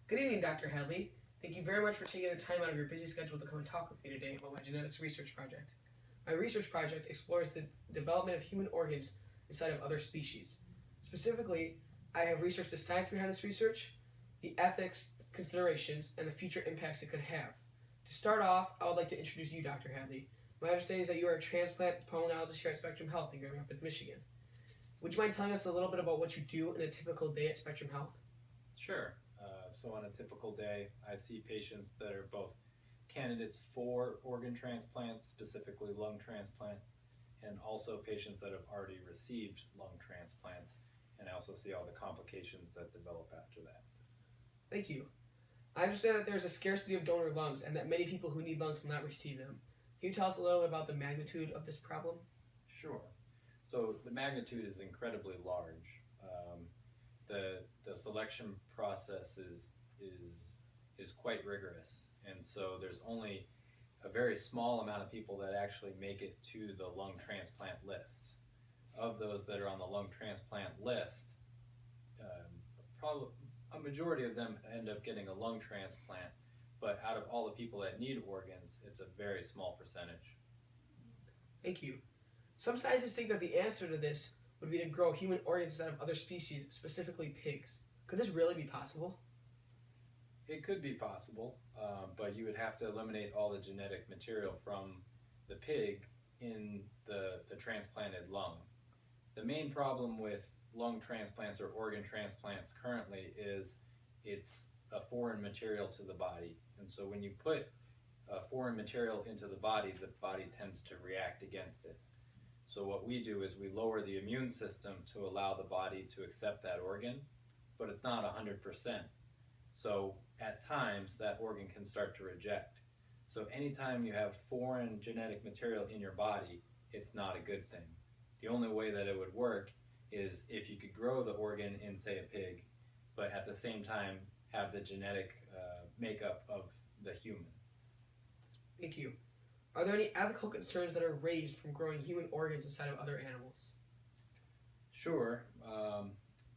Good evening, Dr. Hadley. Thank you very much for taking the time out of your busy schedule to come and talk with me today about my genetics research project. My research project explores the development of human organs inside of other species. Specifically, I have researched the science behind this research, the ethics considerations, and the future impacts it could have. To start off, I would like to introduce you, Dr. Hadley. My understanding is that you are a transplant pulmonologist here at Spectrum Health in Grand Rapids, Michigan. Would you mind telling us a little bit about what you do in a typical day at Spectrum Health? Sure. So on a typical day, I see patients that are both candidates for organ transplants, specifically lung transplant, and also patients that have already received lung transplants. And I also see all the complications that develop after that. Thank you. I understand that there's a scarcity of donor lungs and that many people who need lungs will not receive them. Can you tell us a little bit about the magnitude of this problem? Sure. So the magnitude is incredibly large. The selection process is quite rigorous, and so there's only a very small amount of people that actually make it to the lung transplant list. Of those that are on the lung transplant list, probably a majority of them end up getting a lung transplant, but out of all the people that need organs, it's a very small percentage. Thank you. Some scientists think that the answer to this would be to grow human organs out of other species, specifically pigs. Could this really be possible? It could be possible, but you would have to eliminate all the genetic material from the pig in the transplanted lung. The main problem with lung transplants or organ transplants currently is it's a foreign material to the body. And so when you put foreign material into the body tends to react against it. So what we do is we lower the immune system to allow the body to accept that organ, but it's not 100%. So at times that organ can start to reject. So anytime you have foreign genetic material in your body, it's not a good thing. The only way that it would work is if you could grow the organ in, say, a pig, but at the same time have the genetic makeup of the human. Thank you. Are there any ethical concerns that are raised from growing human organs inside of other animals? Sure,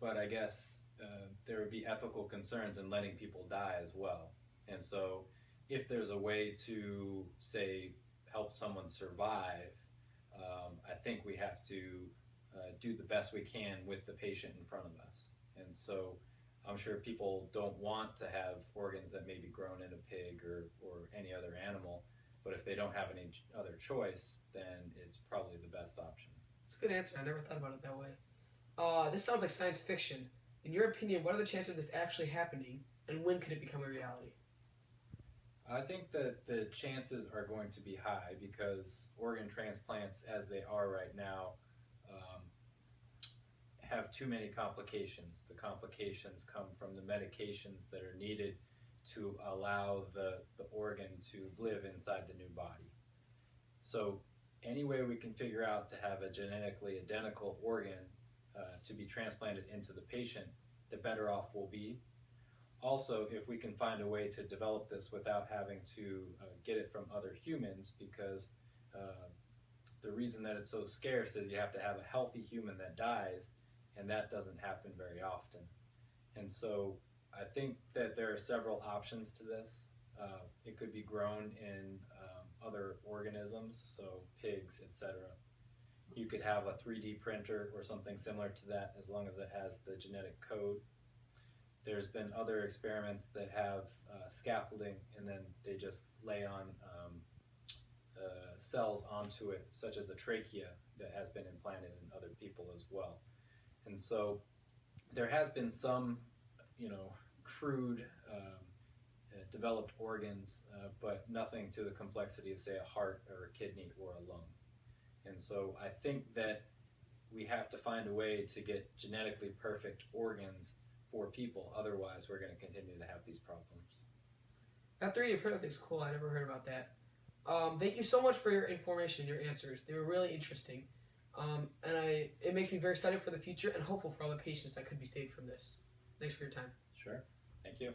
but I guess there would be ethical concerns in letting people die as well. And so if there's a way to, say, help someone survive, I think we have to do the best we can with the patient in front of us. And so I'm sure people don't want to have organs that may be grown in a pig or any other animal, but if they don't have any other choice, then it's probably the best option. That's a good answer. I never thought about it that way. This sounds like science fiction. In your opinion, what are the chances of this actually happening, and when could it become a reality? I think that the chances are going to be high because organ transplants, as they are right now, have too many complications. The complications come from the medications that are needed to allow the organ to live inside the new body. So any way we can figure out to have a genetically identical organ to be transplanted into the patient, the better off we'll be. Also, if we can find a way to develop this without having to get it from other humans, because the reason that it's so scarce is you have to have a healthy human that dies, and that doesn't happen very often. And so I think that there are several options to this. It could be grown in other organisms, so pigs, etc. You could have a 3D printer or something similar to that as long as it has the genetic code. There's been other experiments that have scaffolding and then they just lay on cells onto it, such as a trachea that has been implanted in other people as well. And so there has been some, crude developed organs, but nothing to the complexity of, say, a heart or a kidney or a lung. And so I think that we have to find a way to get genetically perfect organs for people. Otherwise, we're going to continue to have these problems. That 3D printer thing's cool. I never heard about that. Thank you so much for your information, your answers. They were really interesting. It makes me very excited for the future and hopeful for all the patients that could be saved from this. Thanks for your time. Sure. Thank you.